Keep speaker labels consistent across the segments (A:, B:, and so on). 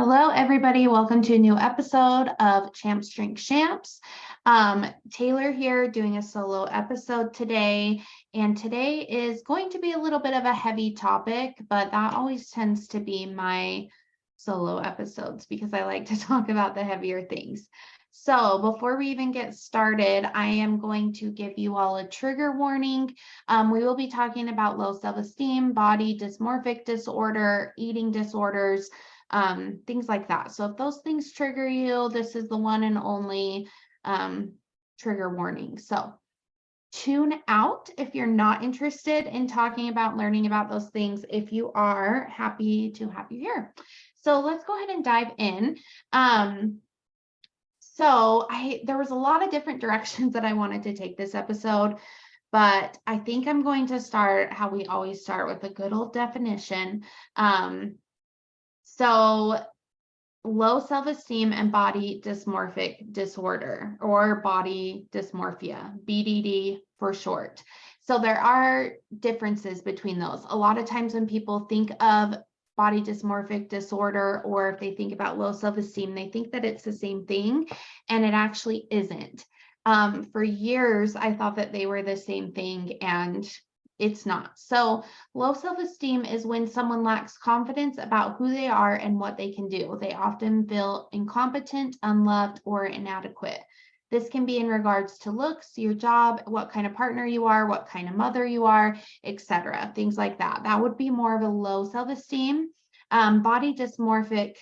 A: Hello, everybody. Welcome to a new episode of Champs Drink Champs. Tayler here doing a solo episode today. And today is going to be a little bit of a heavy topic, but that always tends to be my solo episodes because I like to talk about the heavier things. So before we even get started, I am going to give you all a trigger warning. We will be talking about low self-esteem, body dysmorphic disorder, eating disorders, things like that. So if those things trigger you, this is the one and only trigger warning. So tune out if you're not interested in talking about learning about those things. If you are, happy to have you here. So let's go ahead and dive in. There was a lot of different directions that I wanted to take this episode, but I think I'm going to start how we always start, with a good old definition. So low self-esteem and body dysmorphic disorder, or body dysmorphia, BDD for short. So there are differences between those. A lot of times when people think of body dysmorphic disorder, or if they think about low self-esteem, they think that it's the same thing, and it actually isn't. For years, I thought that they were the same thing, and it's not. So low self-esteem is when someone lacks confidence about who they are and what they can do. They often feel incompetent, unloved, or inadequate. This can be in regards to looks, your job, what kind of partner you are, what kind of mother you are, etc. Things like that. That would be more of a low self-esteem. Body dysmorphic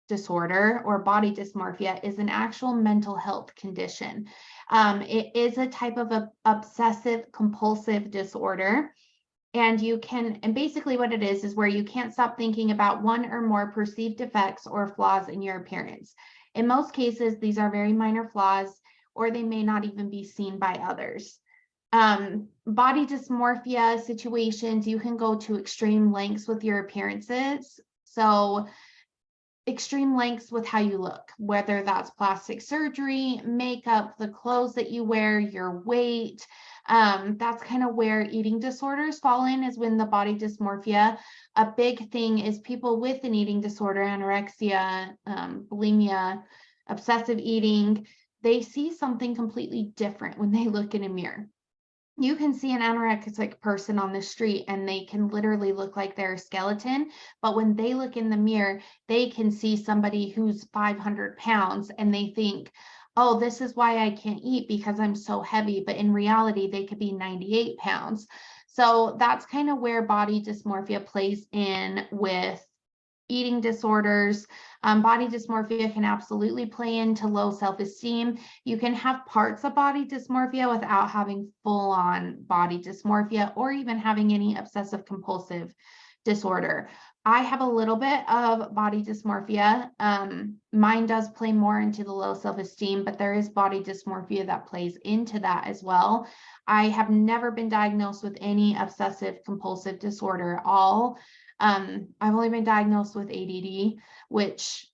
A: disorder, or body dysmorphia, is an actual mental health condition. It is a type of obsessive compulsive disorder. And basically what it is where you can't stop thinking about one or more perceived defects or flaws in your appearance. In most cases, these are very minor flaws, or they may not even be seen by others. Body dysmorphia situations, you can go to extreme lengths with your appearances. So extreme lengths with how you look, whether that's plastic surgery, makeup, the clothes that you wear, your weight. That's kind of where eating disorders fall in, is when the body dysmorphia. A big thing is people with an eating disorder, anorexia, bulimia, obsessive eating, they see something completely different when they look in a mirror. You can see an anorexic person on the street and they can literally look like they're a skeleton, but when they look in the mirror, they can see somebody who's 500 pounds and they think, oh, this is why I can't eat, because I'm so heavy. But in reality, they could be 98 pounds. So that's kind of where body dysmorphia plays in with eating disorders. Body dysmorphia can absolutely play into low self-esteem. You can have parts of body dysmorphia without having full-on body dysmorphia, or even having any obsessive compulsive disorder. I have a little bit of body dysmorphia. Mine does play more into the low self-esteem, but there is body dysmorphia that plays into that as well. I have never been diagnosed with any obsessive compulsive disorder at all. I've only been diagnosed with ADD, which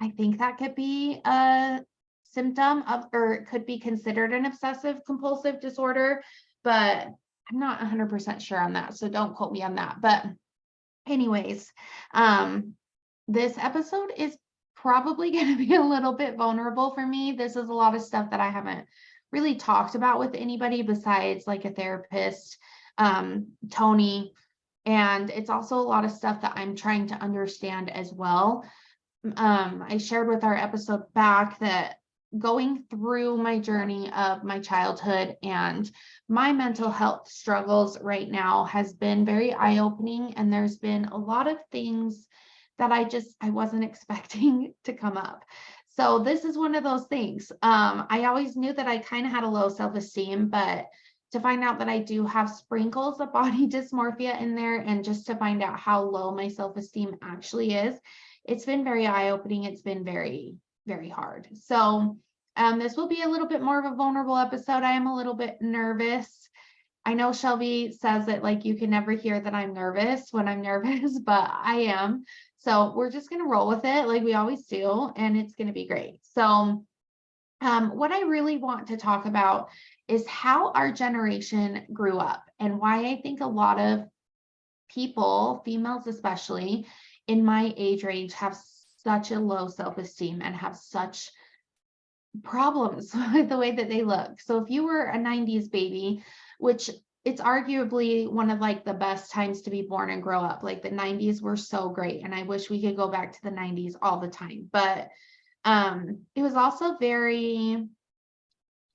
A: I think that could be a symptom of, or it could be considered an obsessive compulsive disorder, but I'm not 100% sure on that. So don't quote me on that. But anyways, this episode is probably going to be a little bit vulnerable for me. This is a lot of stuff that I haven't really talked about with anybody besides like a therapist, Tony. And it's also a lot of stuff that I'm trying to understand as well. I shared with our episode back that going through my journey of my childhood and my mental health struggles right now has been very eye-opening, and there's been a lot of things that I wasn't expecting to come up. So this is one of those things. I always knew that I kind of had a low self-esteem, but to find out that I do have sprinkles of body dysmorphia in there, and just to find out how low my self-esteem actually is, it's been very eye-opening. It's been very, very hard. So this will be a little bit more of a vulnerable episode. I am a little bit nervous. I know Shelby says that like you can never hear that I'm nervous when I'm nervous, but I am. So we're just going to roll with it like we always do, and it's going to be great. So what I really want to talk about is how our generation grew up, and why I think a lot of people, females especially, in my age range, have such a low self-esteem and have such problems with the way that they look. So if you were a 90s baby, which it's arguably one of like the best times to be born and grow up, like the 90s were so great. And I wish we could go back to the 90s all the time. But it was also very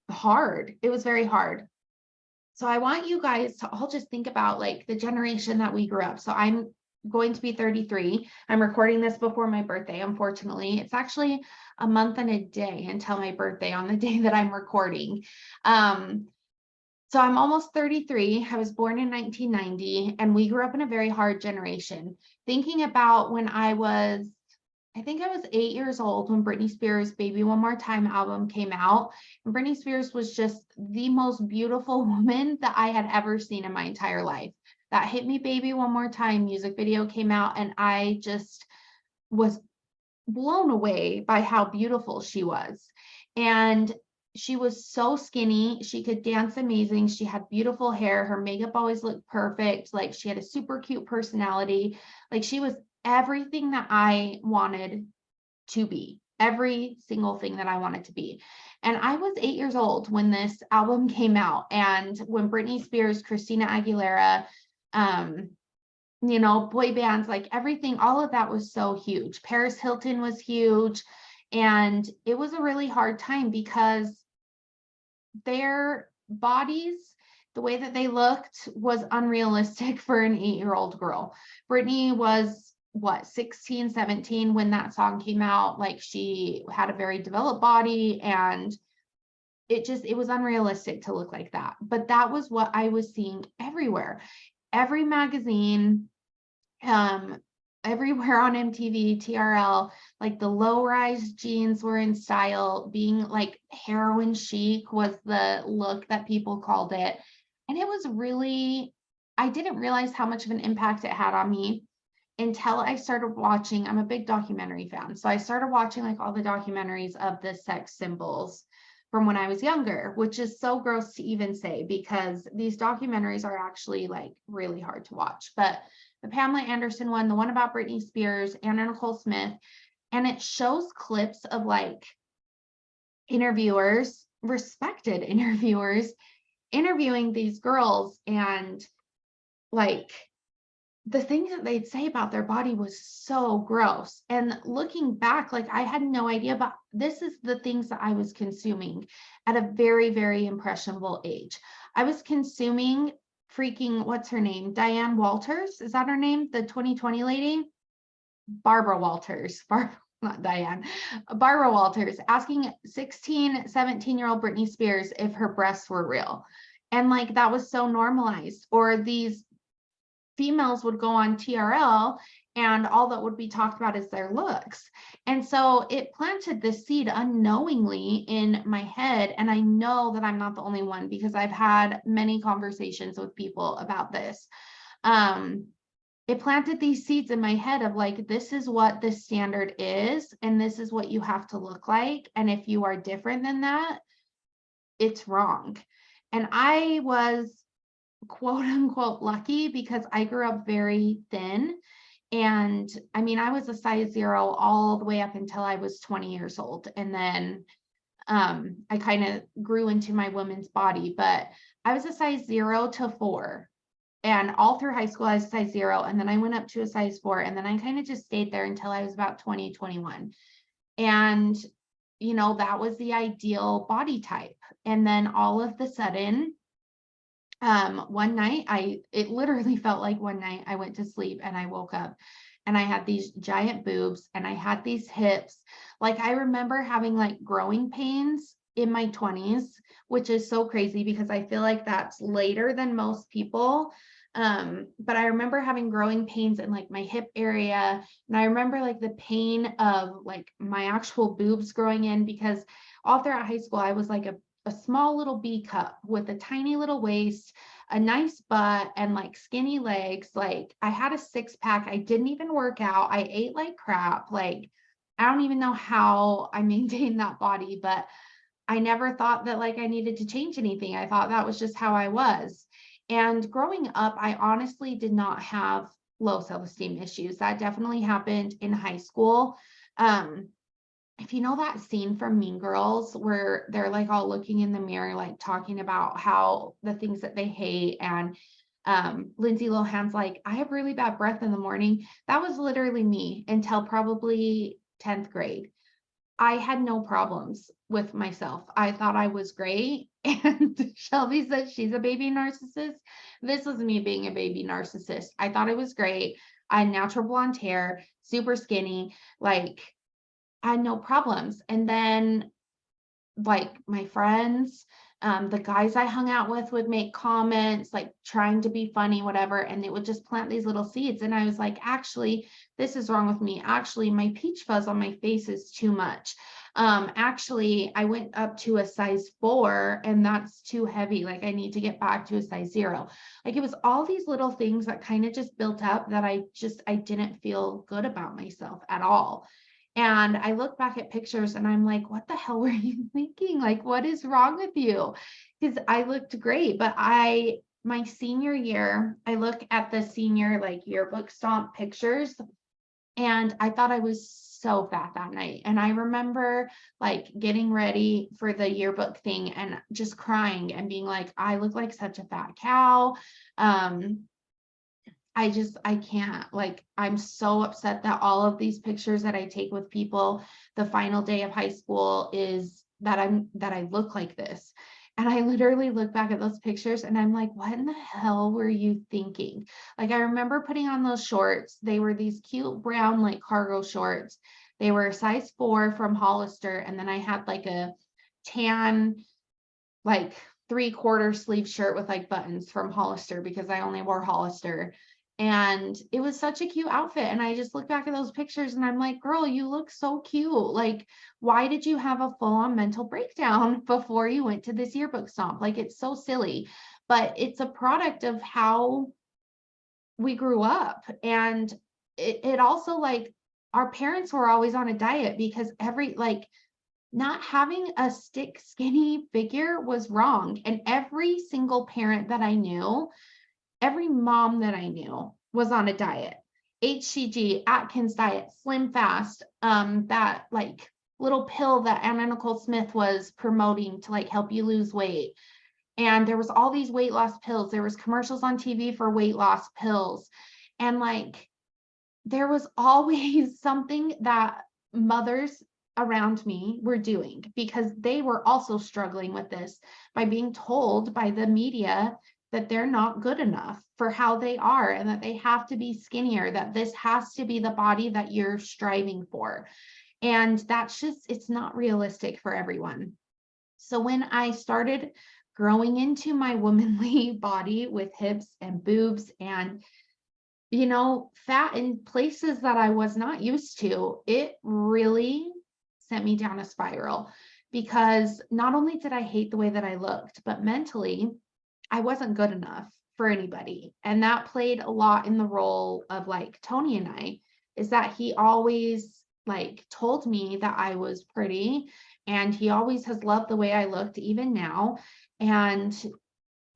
A: hard. It was very hard. So I want you guys to all just think about like the generation that we grew up. So I'm going to be 33. I'm recording this before my birthday, unfortunately. It's actually a month and a day until my birthday on the day that I'm recording. So I'm almost 33. I was born in 1990, and we grew up in a very hard generation. Thinking about when I think I was 8 years old when Britney Spears' Baby One More Time album came out. And Britney Spears was just the most beautiful woman that I had ever seen in my entire life. That Hit Me Baby One More Time music video came out, and I just was blown away by how beautiful she was. And she was so skinny. She could dance amazing. She had beautiful hair. Her makeup always looked perfect. Like she had a super cute personality. Like she was everything that I wanted to be, every single thing that I wanted to be. And I was 8 years old when this album came out. And when Britney Spears, Christina Aguilera, boy bands, like everything, all of that was so huge. Paris Hilton was huge. And it was a really hard time because their bodies, the way that they looked was unrealistic for an 8-year-old girl. Britney was 16, 17 when that song came out. Like she had a very developed body, and it was unrealistic to look like that. But that was what I was seeing everywhere. Every magazine, everywhere on MTV, TRL, like the low-rise jeans were in style. Being like heroin chic was the look that people called it. And it was really, I didn't realize how much of an impact it had on me until I started watching. I'm a big documentary fan. So I started watching like all the documentaries of the sex symbols from when I was younger, which is so gross to even say because these documentaries are actually like really hard to watch. But the Pamela Anderson one, the one about Britney Spears, Anna Nicole Smith, and it shows clips of like interviewers, respected interviewers, interviewing these girls, and like the things that they'd say about their body was so gross. And looking back, like I had no idea, but this is the things that I was consuming at a very, very impressionable age. I was consuming freaking, what's her name? Diane Walters. Is that her name? The 2020 lady? Barbara Walters. Not Diane. Barbara Walters asking 16, 17-year-old Britney Spears if her breasts were real. And like that was so normalized. Or these females would go on TRL and all that would be talked about is their looks. And so it planted this seed unknowingly in my head. And I know that I'm not the only one because I've had many conversations with people about this. It planted these seeds in my head of like, this is what the standard is, and this is what you have to look like. And if you are different than that, it's wrong. And I was quote unquote lucky because I grew up very thin. And I mean, I was a size 0 all the way up until I was 20 years old. And then I kind of grew into my woman's body, but I was a size 0 to 4. And all through high school, I was a size 0. And then I went up to a size 4. And then I kind of just stayed there until I was about 20, 21. And, that was the ideal body type. And then all of the sudden, one night, it literally felt like one night I went to sleep and I woke up and I had these giant boobs and I had these hips. Like I remember having like growing pains in my 20s, which is so crazy because I feel like that's later than most people. But I remember having growing pains in like my hip area. And I remember like the pain of like my actual boobs growing in because all throughout high school, I was like a small little B cup with a tiny little waist, a nice butt, and like skinny legs. Like I had a 6-pack. I didn't even work out. I ate like crap. Like I don't even know how I maintained that body, but I never thought that like I needed to change anything. I thought that was just how I was. And growing up, I honestly did not have low self-esteem issues. That definitely happened in high school. If you know that scene from Mean Girls where they're like all looking in the mirror, like talking about how the things that they hate, and Lindsay Lohan's like, I have really bad breath in the morning. That was literally me until probably 10th grade. I had no problems with myself. I thought I was great. And Shelby says she's a baby narcissist. This was me being a baby narcissist. I thought I was great. I had natural blonde hair, super skinny, like I had no problems. And then like my friends, the guys I hung out with would make comments, like trying to be funny, whatever, and it would just plant these little seeds. And I was like, actually, this is wrong with me. Actually, my peach fuzz on my face is too much. Actually, I went up to a size 4 and that's too heavy. Like I need to get back to a size 0. Like it was all these little things that kind of just built up that I didn't feel good about myself at all. And I look back at pictures and I'm like, what the hell were you thinking? Like, what is wrong with you? Because I looked great, but my senior year, I look at the senior like yearbook stomp pictures and I thought I was so fat that night. And I remember like getting ready for the yearbook thing and just crying and being like, I look like such a fat cow. I can't, like, I'm so upset that all of these pictures that I take with people the final day of high school is that I look like this. And I literally look back at those pictures and I'm like, what in the hell were you thinking? Like, I remember putting on those shorts. They were these cute brown, like cargo shorts. They were a size 4 from Hollister. And then I had like a tan, like 3/4 sleeve shirt with like buttons from Hollister because I only wore Hollister. And it was such a cute outfit. And I just look back at those pictures and I'm like, girl, you look so cute. Like, why did you have a full on mental breakdown before you went to this yearbook stomp? Like, it's so silly, but it's a product of how we grew up. And it also, like, our parents were always on a diet because not having a stick skinny figure was wrong. And every single parent that I knew, every mom that I knew was on a diet. HCG, Atkins diet, Slim Fast, that like little pill that Anna Nicole Smith was promoting to like help you lose weight. And there was all these weight loss pills. There was commercials on TV for weight loss pills. And like there was always something that mothers around me were doing because they were also struggling with this by being told by the media that they're not good enough for how they are and that they have to be skinnier, that this has to be the body that you're striving for. And that's just, it's not realistic for everyone. So when I started growing into my womanly body with hips and boobs and fat in places that I was not used to, it really sent me down a spiral because not only did I hate the way that I looked, but mentally, I wasn't good enough for anybody. And that played a lot in the role of like Tony and I, is that he always like told me that I was pretty and he always has loved the way I looked even now.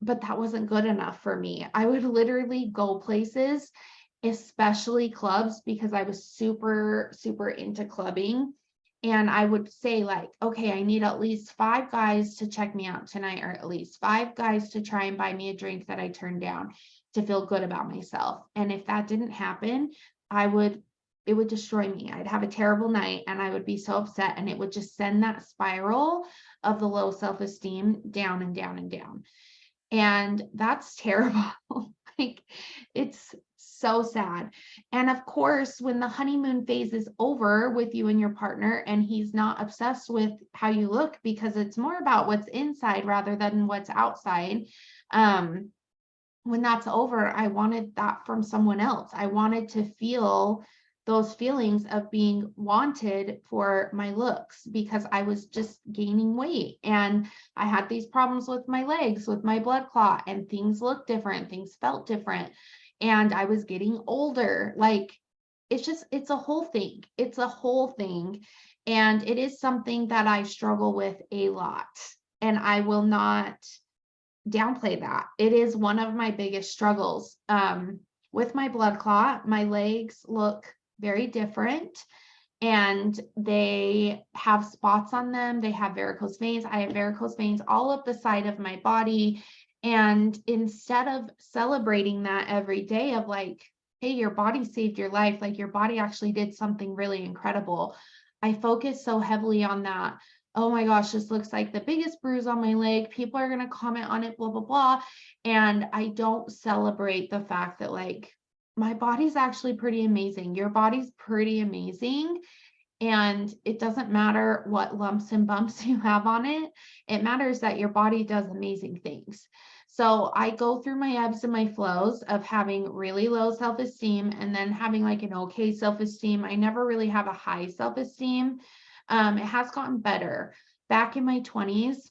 A: But that wasn't good enough for me. I would literally go places, especially clubs, because I was super, super into clubbing. And I would say like, okay, I need at least 5 guys to check me out tonight, or at least 5 guys to try and buy me a drink that I turned down to feel good about myself. And if that didn't happen, it would destroy me. I'd have a terrible night and I would be so upset, and it would just send that spiral of the low self-esteem down and down and down. And that's terrible. Like, it's so sad. And of course, when the honeymoon phase is over with you and your partner, and he's not obsessed with how you look because it's more about what's inside rather than what's outside. When that's over, I wanted that from someone else. I wanted to feel those feelings of being wanted for my looks because I was just gaining weight and I had these problems with my legs, with my blood clot, and things looked different, things felt different, and I was getting older. Like, it's a whole thing. It's a whole thing. And it is something that I struggle with a lot. And I will not downplay that. It is one of my biggest struggles. With my blood clot, my legs look very different. and they have spots on them. They have varicose veins. I have varicose veins all up the side of my body. And instead of celebrating that every day of like, hey, your body saved your life, like your body actually did something really incredible, I focus so heavily on that. Oh my gosh, this looks like the biggest bruise on my leg. People are going to comment on it, blah, blah, blah. And I don't celebrate the fact that like my body's actually pretty amazing. Your body's pretty amazing. And it doesn't matter what lumps and bumps you have on it. It matters that your body does amazing things. So I go through my ebbs and my flows of having really low self-esteem and then having like an okay self-esteem. I never really have a high self-esteem. It has gotten better. Back in my 20s,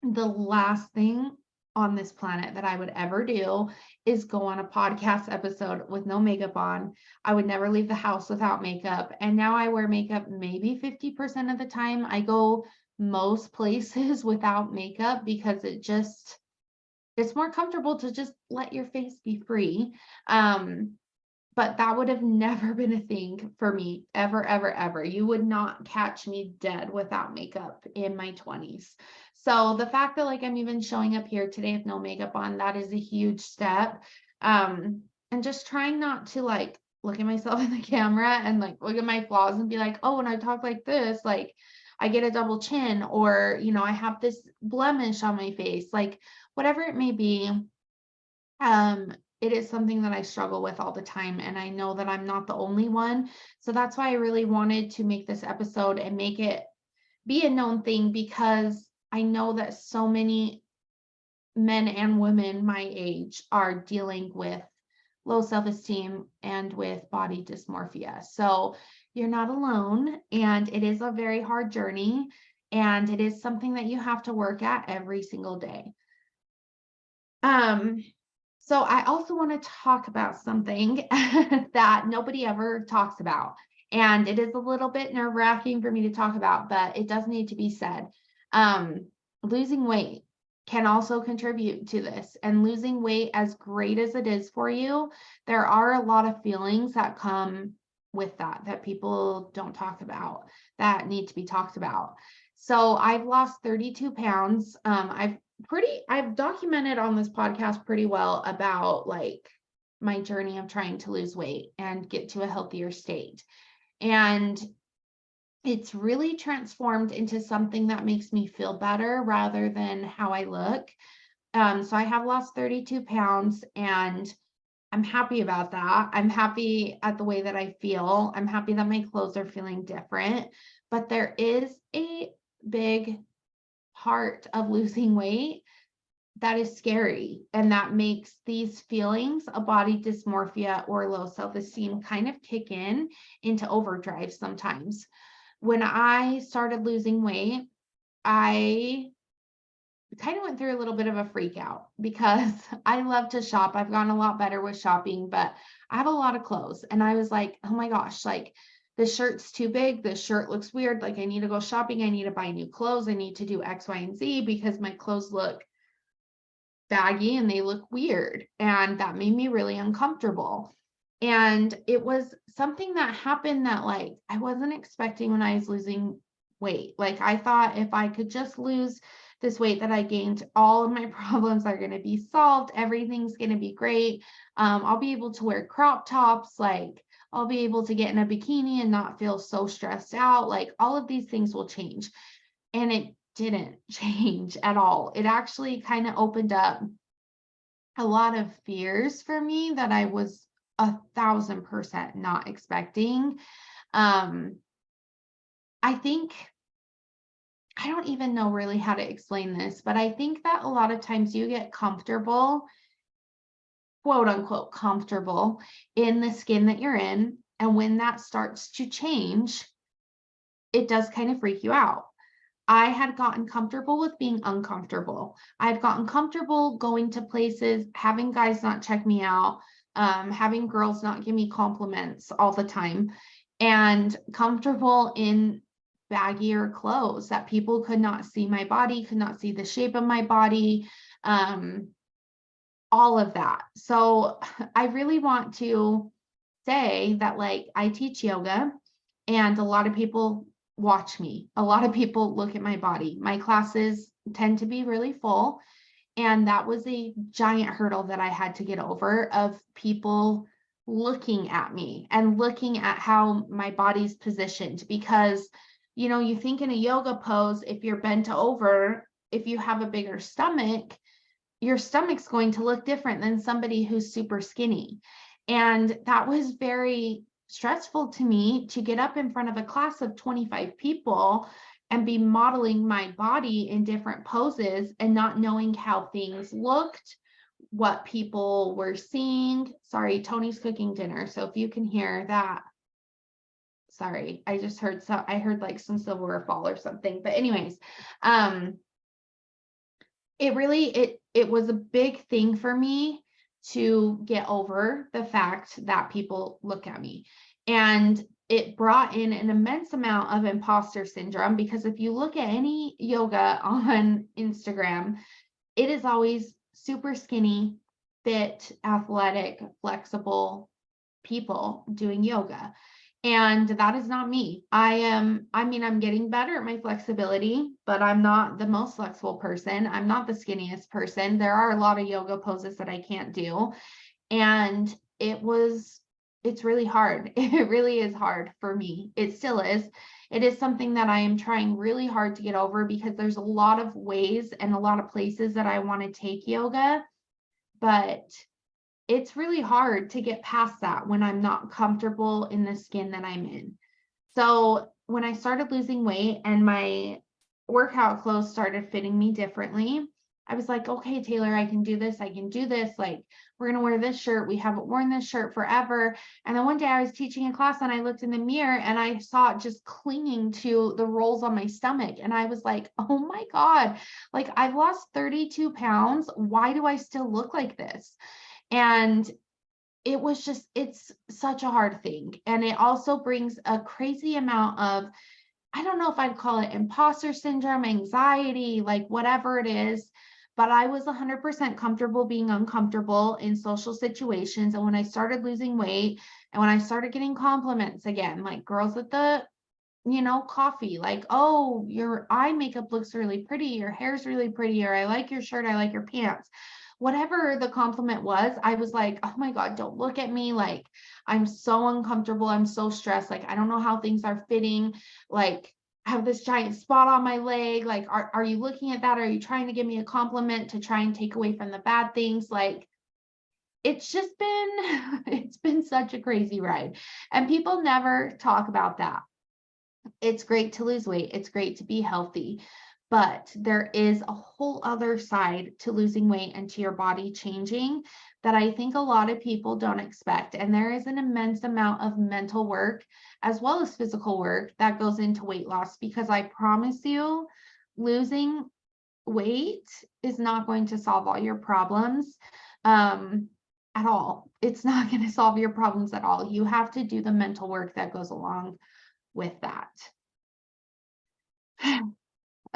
A: the last thing on this planet that I would ever do is go on a podcast episode with no makeup on. I would never leave the house without makeup. And now I wear makeup maybe 50% of the time. I go most places without makeup because it's more comfortable to just let your face be free. But that would have never been a thing for me ever, ever, ever. You would not catch me dead without makeup in my 20s. So the fact that like I'm even showing up here today with no makeup on, that is a huge step. And just trying not to like look at myself in the camera and like look at my flaws and be like, oh, when I talk like this, like I get a double chin, or, you know, I have this blemish on my face, like whatever it may be. It is something that I struggle with all the time, and I know that I'm not the only one. So that's why I really wanted to make this episode and make it be a known thing, because I know that so many men and women my age are dealing with low self-esteem and with body dysmorphia. So you're not alone, and it is a very hard journey, and it is something that you have to work at every single day. So I also want to talk about something that nobody ever talks about. And it is a little bit nerve-wracking for me to talk about, but it does need to be said. Losing weight can also contribute to this. And losing weight, as great as it is for you, there are a lot of feelings that come with that people don't talk about, that need to be talked about. So I've lost 32 pounds. I've documented on this podcast pretty well about like my journey of trying to lose weight and get to a healthier state. And it's really transformed into something that makes me feel better rather than how I look. So I have lost 32 pounds, and I'm happy about that. I'm happy at the way that I feel. I'm happy that my clothes are feeling different, but there is a big part of losing weight that is scary, and that makes these feelings of body dysmorphia or low self-esteem kind of kick into overdrive sometimes. When I started losing weight, I kind of went through a little bit of a freak out because I love to shop. I've gotten a lot better with shopping, but I have a lot of clothes, and I was like, oh my gosh, like this shirt's too big. This shirt looks weird. Like I need to go shopping. I need to buy new clothes. I need to do X, Y, and Z because my clothes look baggy and they look weird. And that made me really uncomfortable. And it was something that happened that like I wasn't expecting when I was losing weight. Like I thought if I could just lose this weight that I gained, all of my problems are going to be solved. Everything's going to be great. I'll be able to wear crop tops. Like I'll be able to get in a bikini and not feel so stressed out. Like all of these things will change. And it didn't change at all. It actually kind of opened up a lot of fears for me that I was 1,000% not expecting. I think, I don't even know really how to explain this, but I think that a lot of times you get comfortable, quote unquote, comfortable in the skin that you're in. And when that starts to change, it does kind of freak you out. I had gotten comfortable with being uncomfortable. I had gotten comfortable going to places, having guys not check me out, having girls not give me compliments all the time, and comfortable in baggier clothes that people could not see my body, could not see the shape of my body, all of that. So I really want to say that like I teach yoga, And a lot of people watch me. A lot of people look at my body. My classes tend to be really full. And that was a giant hurdle that I had to get over, of people looking at me and looking at how my body's positioned. Because, you think in a yoga pose, if you're bent over, if you have a bigger stomach, your stomach's going to look different than somebody who's super skinny. And that was very stressful to me, to get up in front of a class of 25 people and be modeling my body in different poses and not knowing how things looked, what people were seeing. Sorry, Tony's cooking dinner. So if you can hear that, sorry, I just heard I heard like some silverware fall or something. But anyways, it was a big thing for me to get over the fact that people look at me. And it brought in an immense amount of imposter syndrome, because if you look at any yoga on Instagram, it is always super skinny, fit, athletic, flexible people doing yoga. And that is not me. I'm getting better at my flexibility, but I'm not the most flexible person. I'm not the skinniest person. There are a lot of yoga poses that I can't do. And it's really hard. It really is hard for me. It still is. It is something that I am trying really hard to get over, because there's a lot of ways and a lot of places that I want to take yoga, but it's really hard to get past that when I'm not comfortable in the skin that I'm in. So when I started losing weight and my workout clothes started fitting me differently, I was like, okay, Tayler, I can do this. I can do this. Like, we're going to wear this shirt. We haven't worn this shirt forever. And then one day I was teaching a class and I looked in the mirror and I saw it just clinging to the rolls on my stomach. And I was like, oh my God, like, I've lost 32 pounds. Why do I still look like this? And it's such a hard thing. And it also brings a crazy amount of, I don't know if I'd call it imposter syndrome, anxiety, like whatever it is, but I was 100% comfortable being uncomfortable in social situations. And when I started losing weight and when I started getting compliments again, like girls at the, coffee, like, oh, your eye makeup looks really pretty, your hair's really pretty, or I like your shirt, I like your pants. Whatever the compliment was, I was like, oh my God, don't look at me. Like, I'm so uncomfortable. I'm so stressed. Like, I don't know how things are fitting. Like, I have this giant spot on my leg. Like, are you looking at that? Are you trying to give me a compliment to try and take away from the bad things? Like, it's been such a crazy ride. And people never talk about that. It's great to lose weight. It's great to be healthy. But there is a whole other side to losing weight and to your body changing that I think a lot of people don't expect. And there is an immense amount of mental work as well as physical work that goes into weight loss, because I promise you, losing weight is not going to solve all your problems at all. It's not going to solve your problems at all. You have to do the mental work that goes along with that.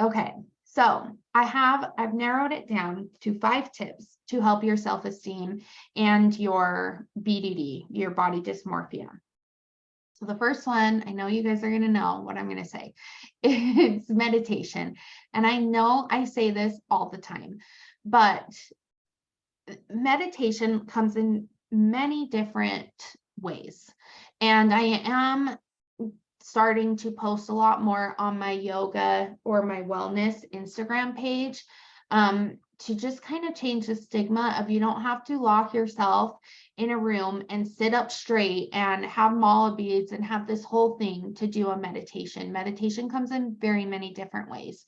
A: Okay, so I've narrowed it down to 5 tips to help your self-esteem and your BDD, your body dysmorphia. So the first one, I know you guys are going to know what I'm going to say. It's meditation. And I know I say this all the time, but meditation comes in many different ways. And I am starting to post a lot more on my yoga or my wellness Instagram page, to just kind of change the stigma of, you don't have to lock yourself in a room and sit up straight and have mala beads and have this whole thing to do a meditation. Meditation comes in very many different ways.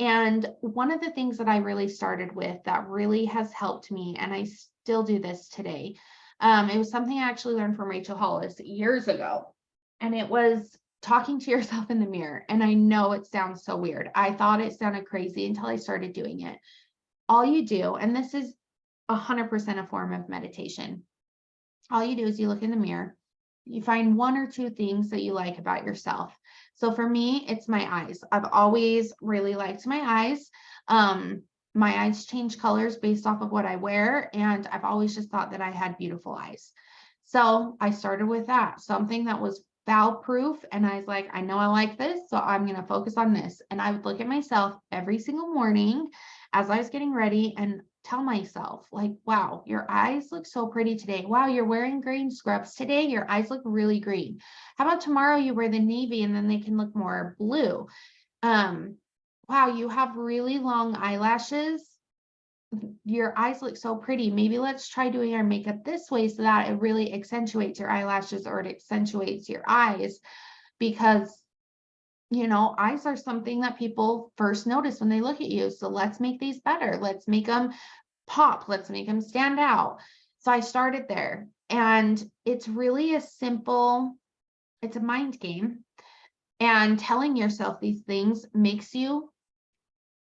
A: And one of the things that I really started with that really has helped me, and I still do this today, it was something I actually learned from Rachel Hollis years ago. And it was talking to yourself in the mirror. And I know it sounds so weird. I thought it sounded crazy until I started doing it. All you do, and this is 100% a form of meditation. All you do is you look in the mirror, you find 1 or 2 things that you like about yourself. So for me, it's my eyes. I've always really liked my eyes. My eyes change colors based off of what I wear. And I've always just thought that I had beautiful eyes. So I started with that, something that was foul proof. And I was like, I know I like this, so I'm going to focus on this. And I would look at myself every single morning as I was getting ready and tell myself, like, wow, your eyes look so pretty today. Wow, you're wearing green scrubs today. Your eyes look really green. How about tomorrow you wear the navy and then they can look more blue? Wow, you have really long eyelashes. Your eyes look so pretty. Maybe let's try doing our makeup this way so that it really accentuates your eyelashes or it accentuates your eyes, because eyes are something that people first notice when they look at you. So let's make these better. Let's make them pop. Let's make them stand out. So I started there, and it's really it's a mind game. And telling yourself these things makes you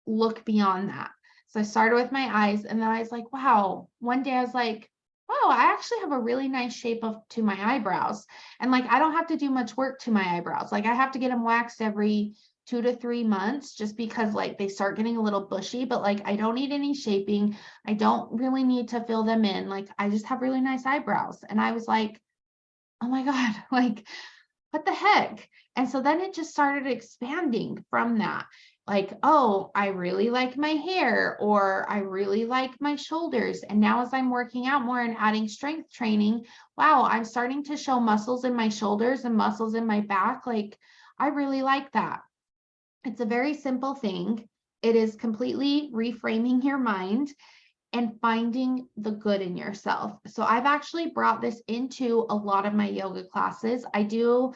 A: look beyond that. So I started with my eyes, and then I was like, wow. One day I was like, wow, I actually have a really nice shape to my eyebrows. And like, I don't have to do much work to my eyebrows. Like, I have to get them waxed every 2 to 3 months just because like they start getting a little bushy, but like I don't need any shaping. I don't really need to fill them in. Like, I just have really nice eyebrows. And I was like, oh my God, like, what the heck? And so then it just started expanding from that. Like, oh, I really like my hair, or I really like my shoulders. And now as I'm working out more and adding strength training, wow, I'm starting to show muscles in my shoulders and muscles in my back. Like, I really like that. It's a very simple thing. It is completely reframing your mind and finding the good in yourself. So I've actually brought this into a lot of my yoga classes. I do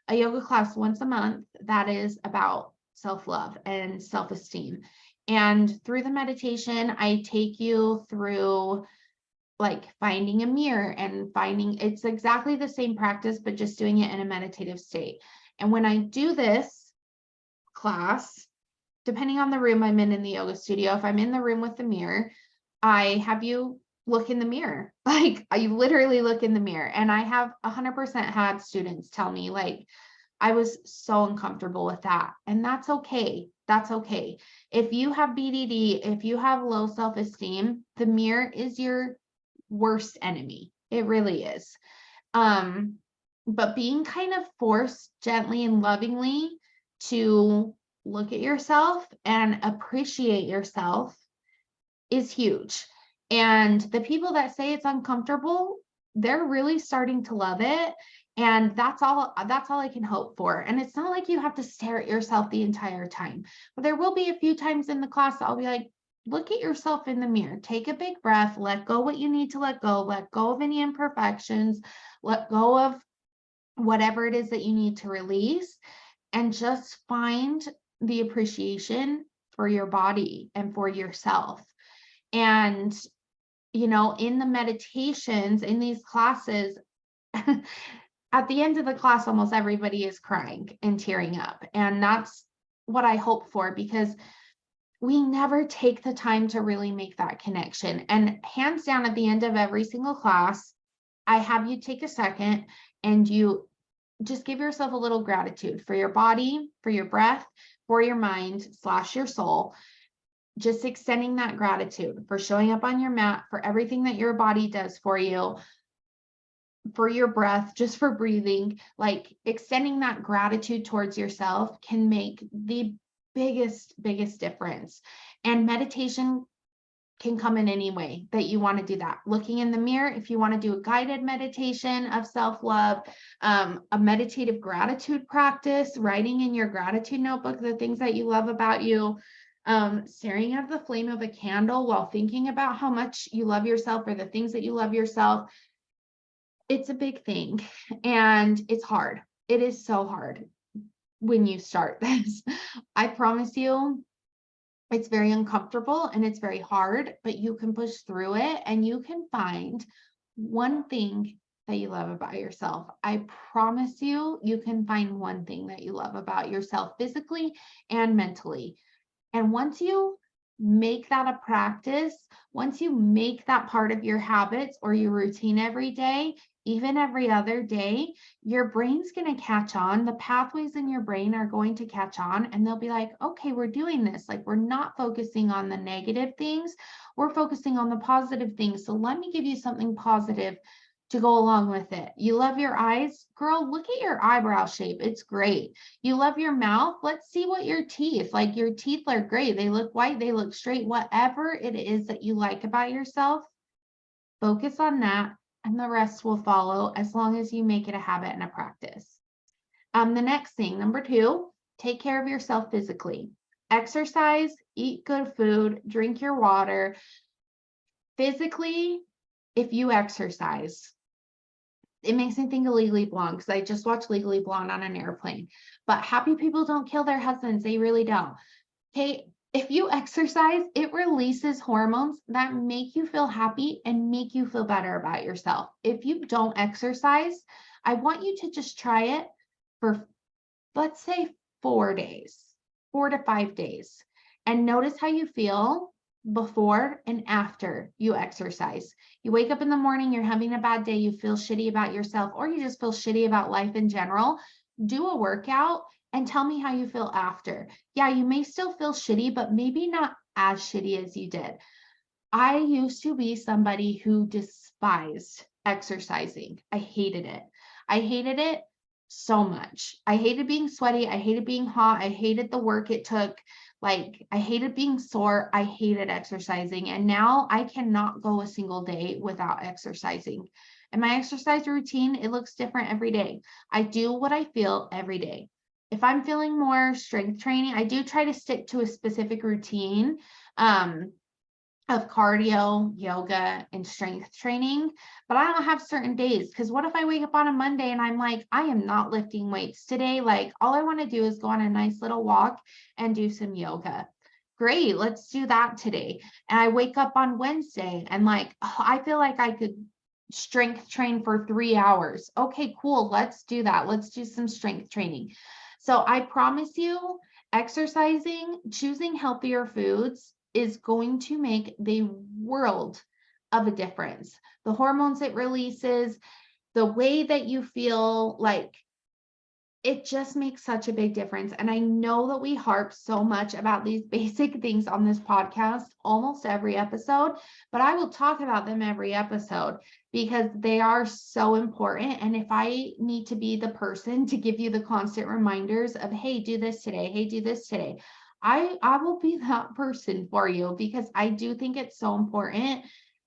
A: a yoga class once a month that is about self-love and self-esteem. And through the meditation, I take you through like finding a mirror and it's exactly the same practice, but just doing it in a meditative state. And when I do this class, depending on the room I'm in the yoga studio, if I'm in the room with the mirror, I have you look in the mirror. Like, I literally look in the mirror. And I have 100% had students tell me, like, I was so uncomfortable with that. And that's okay. That's okay. If you have BDD, if you have low self-esteem, the mirror is your worst enemy. It really is. But being kind of forced gently and lovingly to look at yourself and appreciate yourself is huge. And the people that say it's uncomfortable, they're really starting to love it. And that's all I can hope for. And it's not like you have to stare at yourself the entire time, but there will be a few times in the class that I'll be like, look at yourself in the mirror, take a big breath, let go what you need to let go of any imperfections, let go of whatever it is that you need to release, and just find the appreciation for your body and for yourself. And, in the meditations, in these classes, at the end of the class, almost everybody is crying and tearing up. And that's what I hope for, because we never take the time to really make that connection. And hands down, at the end of every single class, I have you take a second and you just give yourself a little gratitude for your body, for your breath, for your mind / your soul. Just extending that gratitude for showing up on your mat, for everything that your body does for you, for your breath, just for breathing. Like, extending that gratitude towards yourself can make the biggest difference. And meditation can come in any way that you want to do that. Looking in the mirror, if you want to do a guided meditation of self-love, a meditative gratitude practice, writing in your gratitude notebook the things that you love about you, staring at the flame of a candle while thinking about how much you love yourself or the things that you love yourself. It's a big thing, and it's hard. It is so hard when you start this. I promise you, it's very uncomfortable and it's very hard, but you can push through it and you can find one thing that you love about yourself. I promise you, you can find one thing that you love about yourself physically and mentally. And once you make that a practice, once you make that part of your habits or your routine every day, even every other day, your brain's going to catch on. The pathways in your brain are going to catch on, and they'll be like, okay, we're doing this. Like, we're not focusing on the negative things. We're focusing on the positive things. So let me give you something positive to go along with it. You love your eyes? Girl, look at your eyebrow shape. It's great. You love your mouth? Let's see what your teeth, like your teeth are great. They look white, they look straight. Whatever it is that you like about yourself, focus on that and the rest will follow as long as you make it a habit and a practice. The next thing, number 2, take care of yourself physically. Exercise, eat good food, drink your water. Physically, if you exercise, it makes me think of Legally Blonde because I just watched Legally Blonde on an airplane. But happy people don't kill their husbands. They really don't. Okay. If you exercise, it releases hormones that make you feel happy and make you feel better about yourself. If you don't exercise, I want you to just try it for, let's say, 4 days, 4 to 5 days, and notice how you feel before and after you exercise. You wake up in the morning, you're having a bad day, you feel shitty about yourself, or you just feel shitty about life in general. Do a workout and tell me how you feel after. Yeah, you may still feel shitty, but maybe not as shitty as you did. I used to be somebody who despised exercising. I hated it. I hated it so much. I hated being sweaty. I hated being hot. I hated the work it took. Like, I hated being sore. I hated exercising. And now I cannot go a single day without exercising. And my exercise routine, it looks different every day. I do what I feel every day. If I'm feeling more strength training, I do try to stick to a specific routine of cardio, yoga, and strength training, but I don't have certain days because what if I wake up on a Monday and I'm like, I am not lifting weights today? Like, all I want to do is go on a nice little walk and do some yoga. Great, let's do that today. And I wake up on Wednesday and like, oh, I feel like I could strength train for 3 hours. Okay, cool. Let's do that. Let's do some strength training. So I promise you, exercising, choosing healthier foods is going to make the world of a difference. The hormones it releases, the way that you feel, like, it just makes such a big difference. And I know that we harp so much about these basic things on this podcast almost every episode, but I will talk about them every episode because they are so important. And if I need to be the person to give you the constant reminders of, hey, do this today, hey, do this today, I will be that person for you because I do think it's so important.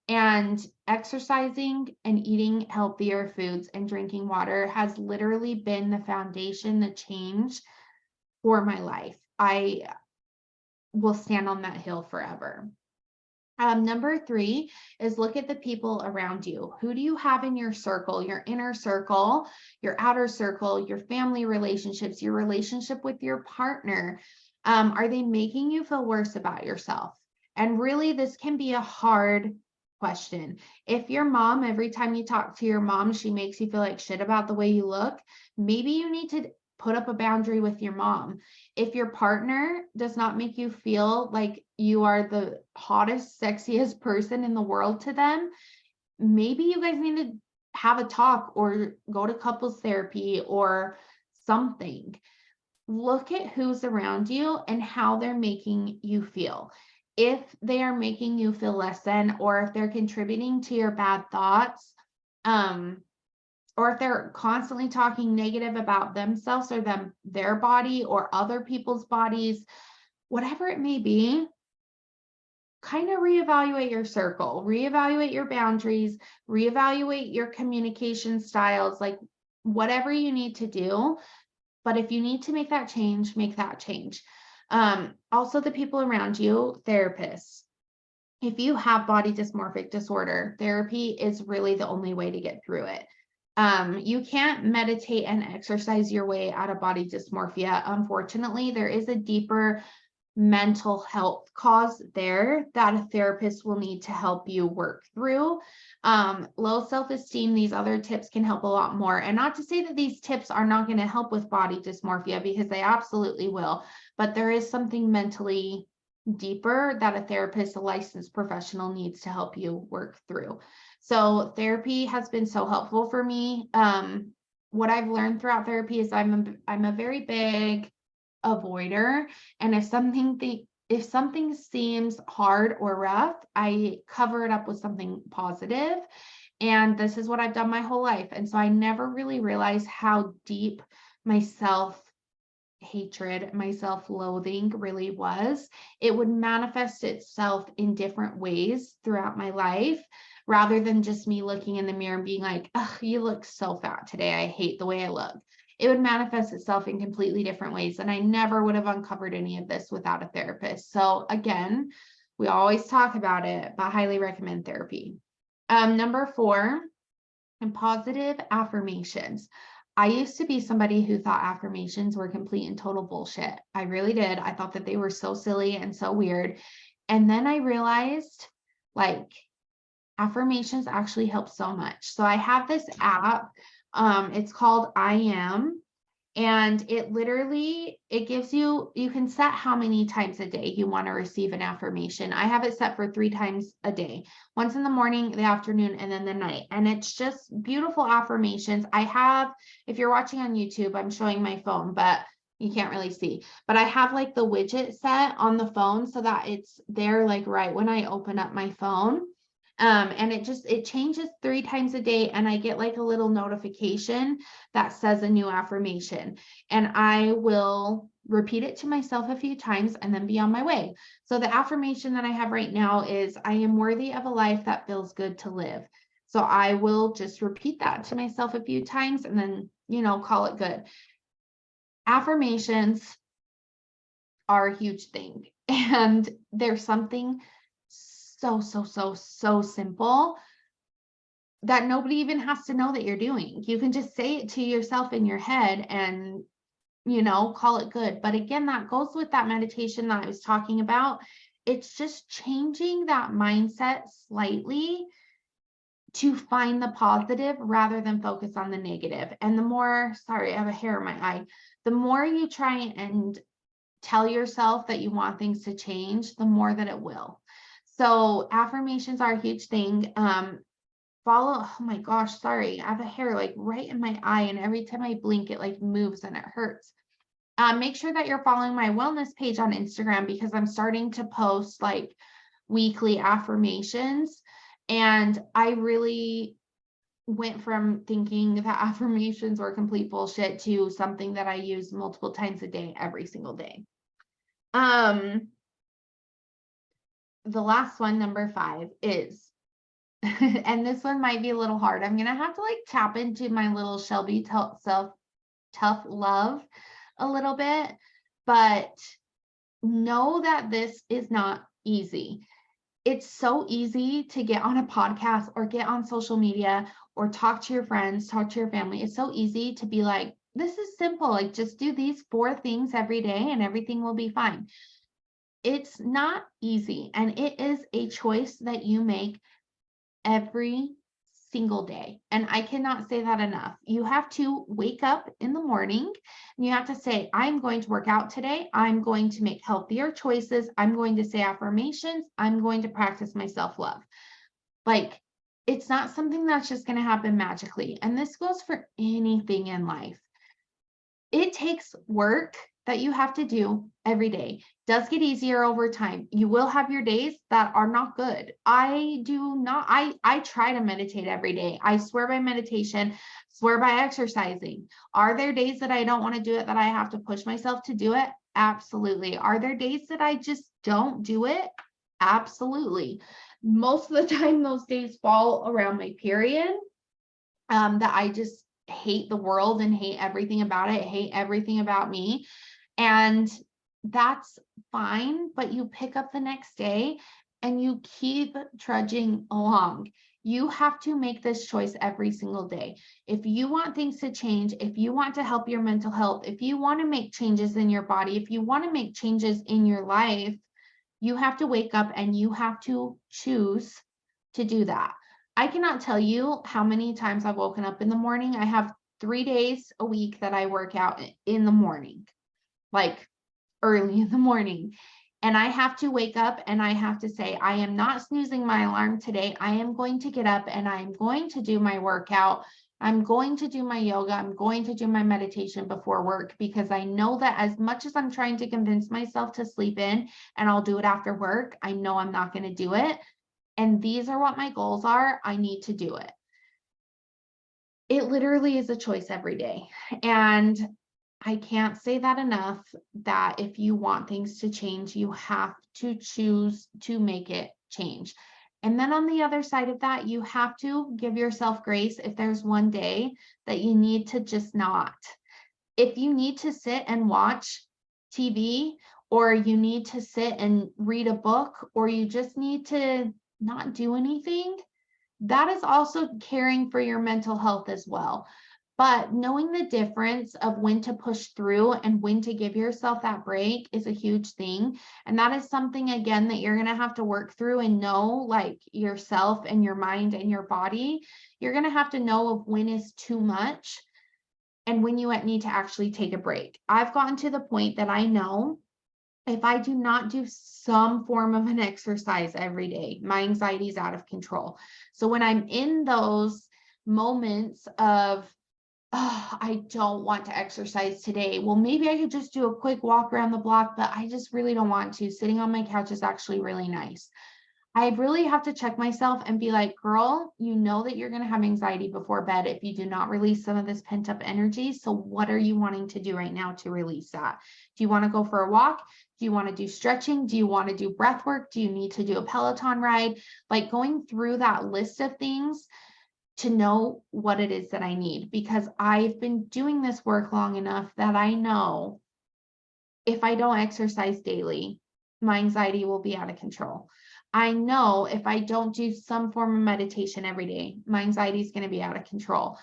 A: And exercising and eating healthier foods and drinking water has literally been the foundation, the change for my life. I will stand on that hill forever. Number 3 is look at the people around you. Who do you have in your circle, your inner circle, your outer circle, your family relationships, your relationship with your partner? Are they making you feel worse about yourself? And really, this can be a hard question. If your mom, every time you talk to your mom, she makes you feel like shit about the way you look, maybe you need to put up a boundary with your mom. If your partner does not make you feel like you are the hottest, sexiest person in the world to them, maybe you guys need to have a talk or go to couples therapy or something. Look at who's around you and how they're making you feel. If they are making you feel less than, or if they're contributing to your bad thoughts, or if they're constantly talking negative about themselves or their body or other people's bodies, whatever it may be, kind of reevaluate your circle, reevaluate your boundaries, reevaluate your communication styles, like whatever you need to do. But if you need to make that change, make that change. Also, the people around you, therapists. If you have body dysmorphic disorder, therapy is really the only way to get through it. You can't meditate and exercise your way out of body dysmorphia. Unfortunately, there is a deeper mental health cause there that a therapist will need to help you work through. Low self-esteem, these other tips can help a lot more. And not to say that these tips are not going to help with body dysmorphia, because they absolutely will, but there is something mentally deeper that a therapist, a licensed professional, needs to help you work through. So therapy has been so helpful for me. What I've learned throughout therapy is I'm a very big avoider, and if something seems hard or rough, I cover it up with something positive. And this is what I've done my whole life. And so I never really realized how deep my self-hatred, my self-loathing really was. It would manifest itself in different ways throughout my life, rather than just me looking in the mirror and being like, "Ugh, you look so fat today. I hate the way I look." It would manifest itself in completely different ways. And I never would have uncovered any of this without a therapist. So again, we always talk about it, but highly recommend therapy. Number 4, and positive affirmations. I used to be somebody who thought affirmations were complete and total bullshit. I really did. I thought that they were so silly and so weird. And then I realized, like, affirmations actually help so much. So I have this app. It's called I Am. And it gives you can set how many times a day you want to receive an affirmation. I have it set for 3 times a day, once in the morning, the afternoon, and then the night. And it's just beautiful affirmations. If you're watching on YouTube, I'm showing my phone, but you can't really see, but I have like the widget set on the phone so that it's there like right when I open up my phone. And it changes 3 times a day, and I get like a little notification that says a new affirmation, and I will repeat it to myself a few times and then be on my way. So the affirmation that I have right now is, I am worthy of a life that feels good to live. So I will just repeat that to myself a few times and then, call it good. Affirmations are a huge thing, and there's something so simple that nobody even has to know that you're doing. You can just say it to yourself in your head and, call it good. But again, that goes with that meditation that I was talking about. It's just changing that mindset slightly to find the positive rather than focus on the negative. And sorry, I have a hair in my eye. The more you try and tell yourself that you want things to change, the more that it will. So affirmations are a huge thing. Oh my gosh, sorry. I have a hair like right in my eye, and every time I blink, it like moves and it hurts. Make sure that you're following my wellness page on Instagram, because I'm starting to post like weekly affirmations. And I really went from thinking that affirmations were complete bullshit to something that I use multiple times a day, every single day. The last one, number 5, is, and this one might be a little hard. I'm going to have to like tap into my little Shelby tough love a little bit, but know that this is not easy. It's so easy to get on a podcast or get on social media or talk to your friends, talk to your family. It's so easy to be like, this is simple. Like, just do these 4 things every day and everything will be fine. It's not easy, and it is a choice that you make every single day. And I cannot say that enough. You have to wake up in the morning and you have to say, I'm going to work out today. I'm going to make healthier choices. I'm going to say affirmations. I'm going to practice my self-love. Like, it's not something that's just going to happen magically. And this goes for anything in life. It takes work that you have to do every day. Does get easier over time. You will have your days that are not good. I try to meditate every day. I swear by meditation, swear by exercising. Are there days that I don't want to do it, that I have to push myself to do it? Absolutely. Are there days that I just don't do it? Absolutely. Most of the time, those days fall around my period, that I just hate the world and hate everything about it, hate everything about me. And that's fine, but you pick up the next day and you keep trudging along. You have to make this choice every single day. If you want things to change, if you want to help your mental health, if you want to make changes in your body, if you want to make changes in your life, you have to wake up and you have to choose to do that. I cannot tell you how many times I've woken up in the morning. I have 3 days a week that I work out in the morning, like early in the morning. And I have to wake up and I have to say, I am not snoozing my alarm today. I am going to get up and I'm going to do my workout. I'm going to do my yoga. I'm going to do my meditation before work, because I know that as much as I'm trying to convince myself to sleep in and I'll do it after work, I know I'm not going to do it. And these are what my goals are. I need to do it. It literally is a choice every day. And I can't say that enough, that if you want things to change, you have to choose to make it change. And then on the other side of that, you have to give yourself grace if there's one day that you need to just not. If you need to sit and watch TV, or you need to sit and read a book, or you just need to not do anything, that is also caring for your mental health as well. But knowing the difference of when to push through and when to give yourself that break is a huge thing. And that is something, again, that you're going to have to work through and know, like, yourself and your mind and your body. You're going to have to know of when is too much and when you need to actually take a break. I've gotten to the point that I know if I do not do some form of an exercise every day, my anxiety is out of control. So when I'm in those moments of, oh, I don't want to exercise today, well, maybe I could just do a quick walk around the block, but I just really don't want to. Sitting on my couch is actually really nice. I really have to check myself and be like, girl, you know that you're going to have anxiety before bed if you do not release some of this pent up energy. So what are you wanting to do right now to release that? Do you want to go for a walk? Do you want to do stretching? Do you want to do breath work? Do you need to do a Peloton ride? Like, going through that list of things to know what it is that I need, because I've been doing this work long enough that I know if I don't exercise daily, my anxiety will be out of control. I know if I don't do some form of meditation every day, my anxiety is going to be out of control.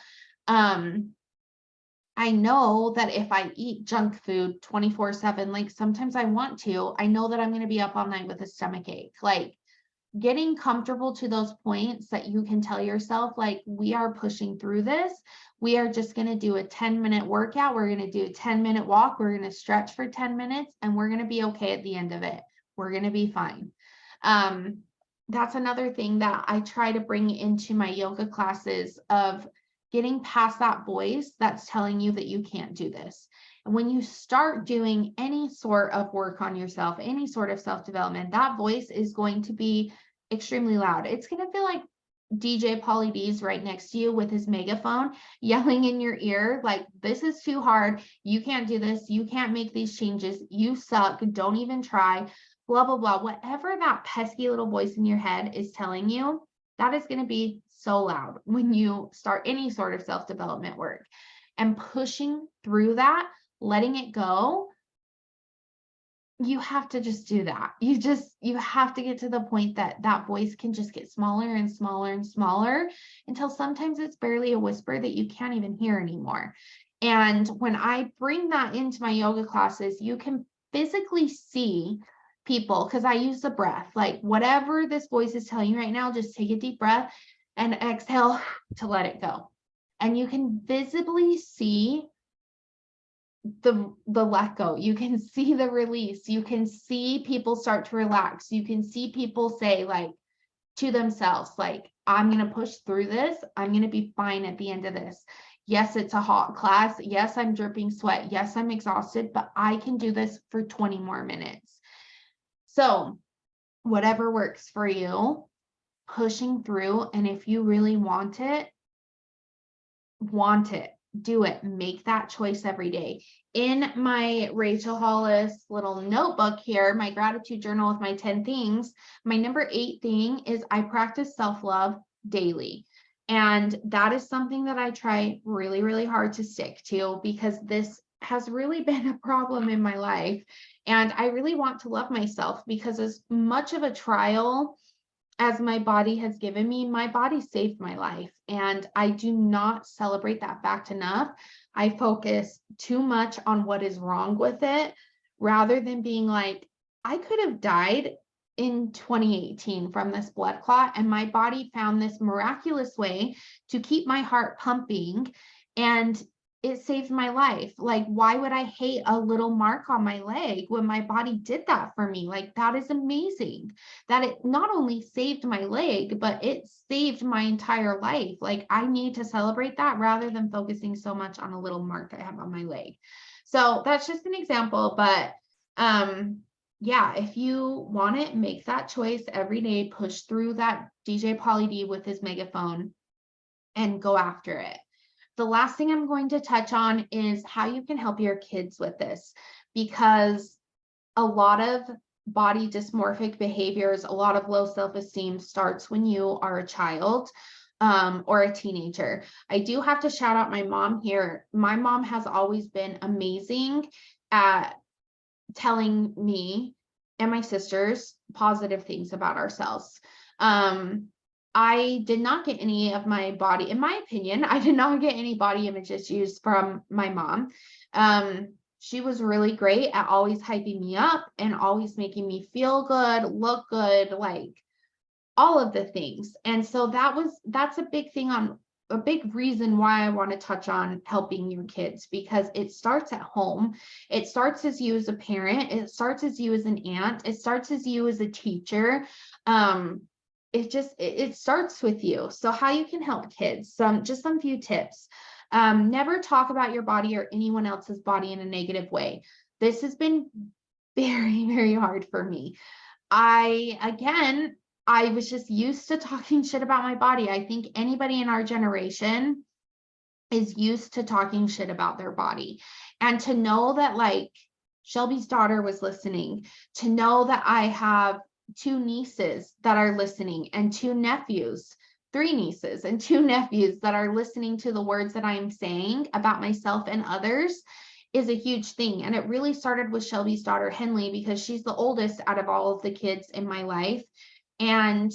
A: I know that if I eat junk food 24/7, like sometimes I want to, I know that I'm going to be up all night with a stomach ache. Like, getting comfortable to those points that you can tell yourself, like, we are pushing through this. We are just going to do a 10-minute workout. We're going to do a 10-minute walk. We're going to stretch for 10 minutes and we're going to be okay at the end of it. We're going to be fine. That's another thing that I try to bring into my yoga classes, of getting past that voice that's telling you that you can't do this. And when you start doing any sort of work on yourself, any sort of self-development, that voice is going to be extremely loud. It's going to feel like DJ Pauly D's right next to you with his megaphone yelling in your ear, like, this is too hard. You can't do this. You can't make these changes. You suck. Don't even try. Blah, blah, blah. Whatever that pesky little voice in your head is telling you, that is going to be so loud when you start any sort of self-development work. And pushing through that, letting it go, you have to just do that. You have to get to the point that that voice can just get smaller and smaller and smaller, until sometimes it's barely a whisper that you can't even hear anymore. And when I bring that into my yoga classes, you can physically see people, because I use the breath, like, whatever this voice is telling you right now, just take a deep breath and exhale to let it go. And you can visibly see the let go. You can see the release. You can see people start to relax. You can see people say, like, to themselves, like, I'm going to push through this. I'm going to be fine at the end of this. Yes, it's a hot class. Yes, I'm dripping sweat. Yes, I'm exhausted, but I can do this for 20 more minutes. So whatever works for you, pushing through. And if you really want it, do it. Make that choice every day. In my Rachel Hollis little notebook here, my gratitude journal with my 10 things, my number 8 thing is I practice self-love daily. And that is something that I try really, really hard to stick to, because this has really been a problem in my life. And I really want to love myself, because as much of a trial as my body has given me, my body saved my life. And I do not celebrate that fact enough. I focus too much on what is wrong with it, rather than being like, I could have died in 2018 from this blood clot, and my body found this miraculous way to keep my heart pumping, and it saved my life. Like, why would I hate a little mark on my leg when my body did that for me? Like, that is amazing that it not only saved my leg, but it saved my entire life. Like, I need to celebrate that rather than focusing so much on a little mark I have on my leg. So that's just an example, but yeah, if you want it, make that choice every day, push through that DJ Pauly D with his megaphone and go after it. the last thing I'm going to touch on is how you can help your kids with this, because a lot of body dysmorphic behaviors, a lot of low self-esteem starts when you are a child or a teenager. I do have to shout out my mom here. My mom has always been amazing at telling me and my sisters positive things about ourselves. I did not get any of my body, in my opinion, I did not get any body image issues from my mom. She was really great at always hyping me up and always making me feel good, look good, like all of the things. And so that's a big thing, on a big reason why I want to touch on helping your kids, because it starts at home. It starts as you as a parent. It starts as you as an aunt. It starts as you as a teacher. It starts with you. So how you can help kids, some few tips. Never talk about your body or anyone else's body in a negative way. This has been very, very hard for me. I was just used to talking shit about my body. I think anybody in our generation is used to talking shit about their body. And to know that, like, Shelby's daughter was listening, to know that I have 2 nieces that are listening and 2 nephews, 3 nieces and 2 nephews that are listening to the words that I'm saying about myself and others is a huge thing. And it really started with Shelby's daughter, Henley, because she's the oldest out of all of the kids in my life. And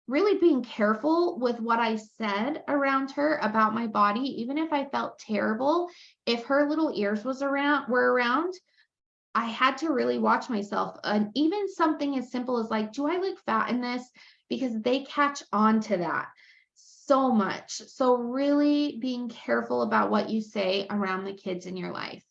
A: really being careful with what I said around her about my body, even if I felt terrible, if her little ears were around, I had to really watch myself. And even something as simple as like, do I look fat in this? Because they catch on to that so much. So really being careful about what you say around the kids in your life.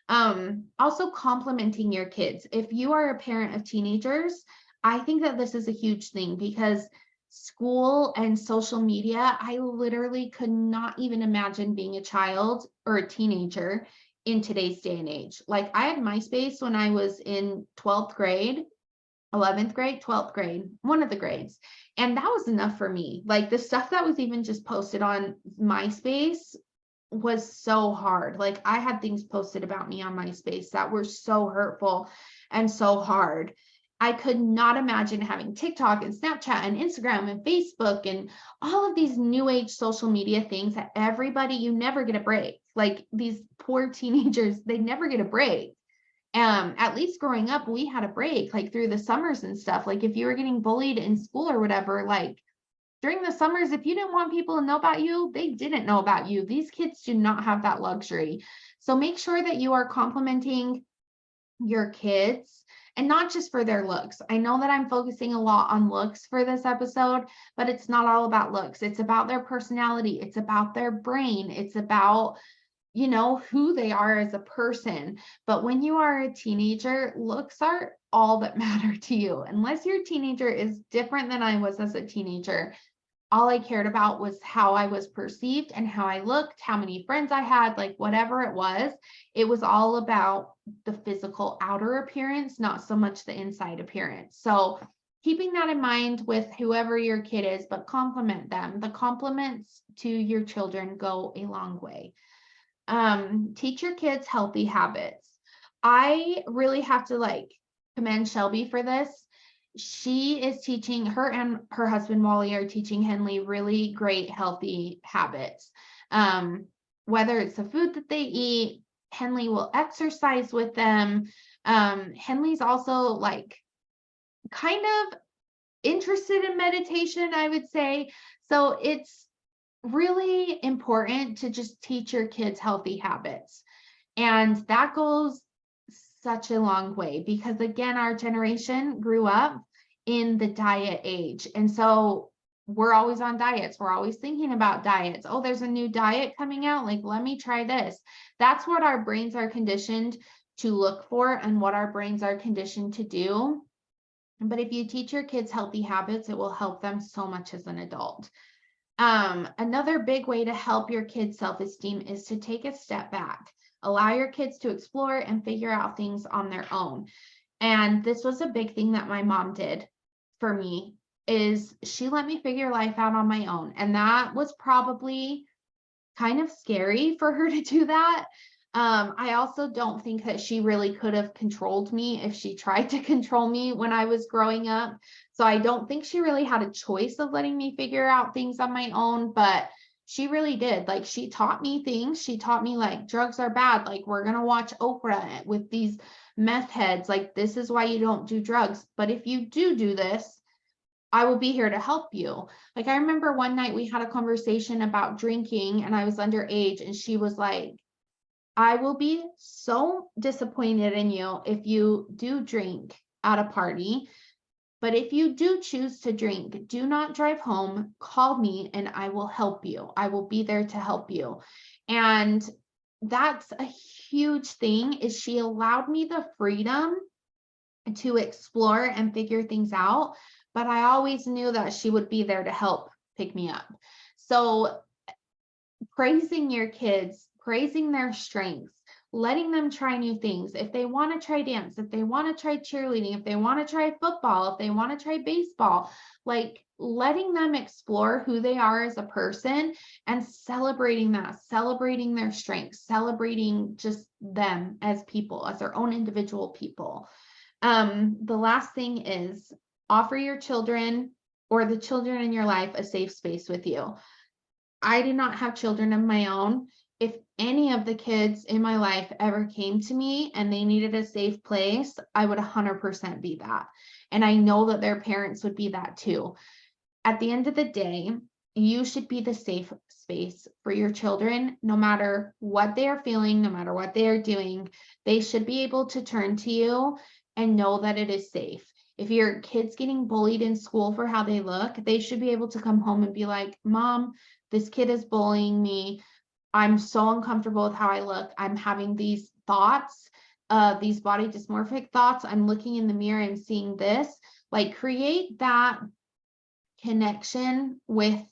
A: Also complimenting your kids. If you are a parent of teenagers, I think that this is a huge thing, because school and social media, I literally could not even imagine being a child or a teenager in today's day and age. Like, I had MySpace when I was in 12th grade, 11th grade, 12th grade, one of the grades. And that was enough for me. Like, the stuff that was even just posted on MySpace was so hard. Like, I had things posted about me on MySpace that were so hurtful and so hard. I could not imagine having TikTok and Snapchat and Instagram and Facebook and all of these new age social media things that everybody, you never get a break. Like, these poor teenagers, they never get a break. At least growing up, we had a break, like through the summers and stuff. Like, if you were getting bullied in school or whatever, like during the summers, if you didn't want people to know about you, they didn't know about you. These kids do not have that luxury. So make sure that you are complimenting your kids, and not just for their looks. I know that I'm focusing a lot on looks for this episode, but it's not all about looks. It's about their personality. It's about their brain. It's about, who they are as a person. But when you are a teenager, looks are all that matter to you. Unless your teenager is different than I was as a teenager, all I cared about was how I was perceived and how I looked, how many friends I had, like whatever it was all about the physical outer appearance, not so much the inside appearance. So keeping that in mind with whoever your kid is, but compliment them. The compliments to your children go a long way. Teach your kids healthy habits. I really have to commend Shelby for this. She is teaching, her and her husband Wally are teaching Henley really great healthy habits. Whether it's the food that they eat, Henley will exercise with them. Henley's also kind of interested in meditation, I would say. So it's really important to just teach your kids healthy habits. And that goes such a long way, because again, our generation grew up in the diet age. And so we're always on diets. We're always thinking about diets. Oh, there's a new diet coming out. Like, let me try this. That's what our brains are conditioned to look for and what our brains are conditioned to do. But if you teach your kids healthy habits, it will help them so much as an adult. Another big way to help your kids' self-esteem is to take a step back. Allow your kids to explore and figure out things on their own. And this was a big thing that my mom did for me, is she let me figure life out on my own. And that was probably kind of scary for her to do that. I also don't think that she really could have controlled me if she tried to control me when I was growing up. So I don't think she really had a choice of letting me figure out things on my own, but she really did. Like, she taught me things. She taught me, like, drugs are bad. Like, we're going to watch Oprah with these meth heads. Like, this is why you don't do drugs. But if you do this, I will be here to help you. Like, I remember one night we had a conversation about drinking and I was underage, and she was like, I will be so disappointed in you if you do drink at a party. But if you do choose to drink, do not drive home. Call me and I will help you. I will be there to help you. And that's a huge thing, is she allowed me the freedom to explore and figure things out. But I always knew that she would be there to help pick me up. So praising your kids, praising their strengths, letting them try new things. If they want to try dance, if they want to try cheerleading, if they want to try football, if they want to try baseball, like, letting them explore who they are as a person and celebrating that, celebrating their strengths, celebrating just them as people, as their own individual people. The last thing is, offer your children or the children in your life a safe space with you. I do not have children of my own. If any of the kids in my life ever came to me and they needed a safe place, I would 100% be that. And I know that their parents would be that too. At the end of the day, you should be the safe space for your children, no matter what they are feeling, no matter what they are doing. They should be able to turn to you and know that it is safe. If your kid's getting bullied in school for how they look, they should be able to come home and be like, Mom, this kid is bullying me. I'm so uncomfortable with how I look. I'm having these thoughts, these body dysmorphic thoughts. I'm looking in the mirror and seeing this. Like, create that connection with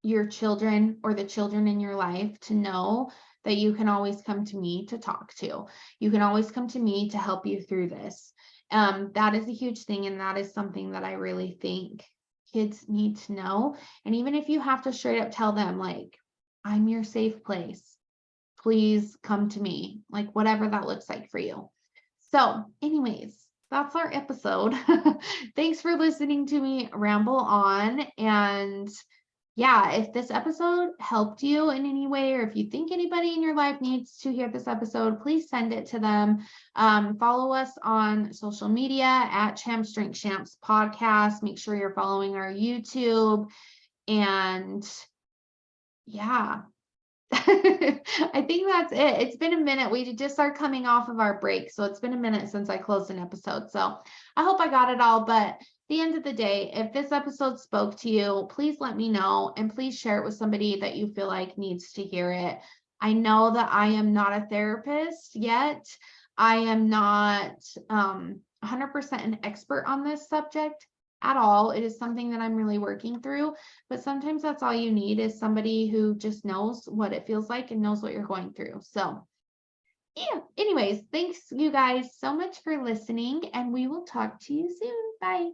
A: your children or the children in your life to know that you can always come to me to talk to. You can always come to me to help you through this. That is a huge thing. And that is something that I really think kids need to know. And even if you have to straight up tell them, like, I'm your safe place, please come to me, like, whatever that looks like for you. So anyways, that's our episode. Thanks for listening to me ramble on. And yeah, if this episode helped you in any way, or if you think anybody in your life needs to hear this episode, please send it to them. Follow us on social media at Champs Drink Champs Podcast. Make sure you're following our YouTube. And yeah, I think that's it. It's been a minute. We just started coming off of our break. So it's been a minute since I closed an episode. So I hope I got it all. But at the end of the day, if this episode spoke to you, please let me know, and please share it with somebody that you feel like needs to hear it. I know that I am not a therapist yet. I am not 100% an expert on this subject at all. It is something that I'm really working through, but sometimes that's all you need, is somebody who just knows what it feels like and knows what you're going through. So yeah, anyways, thanks you guys so much for listening, and we will talk to you soon. Bye.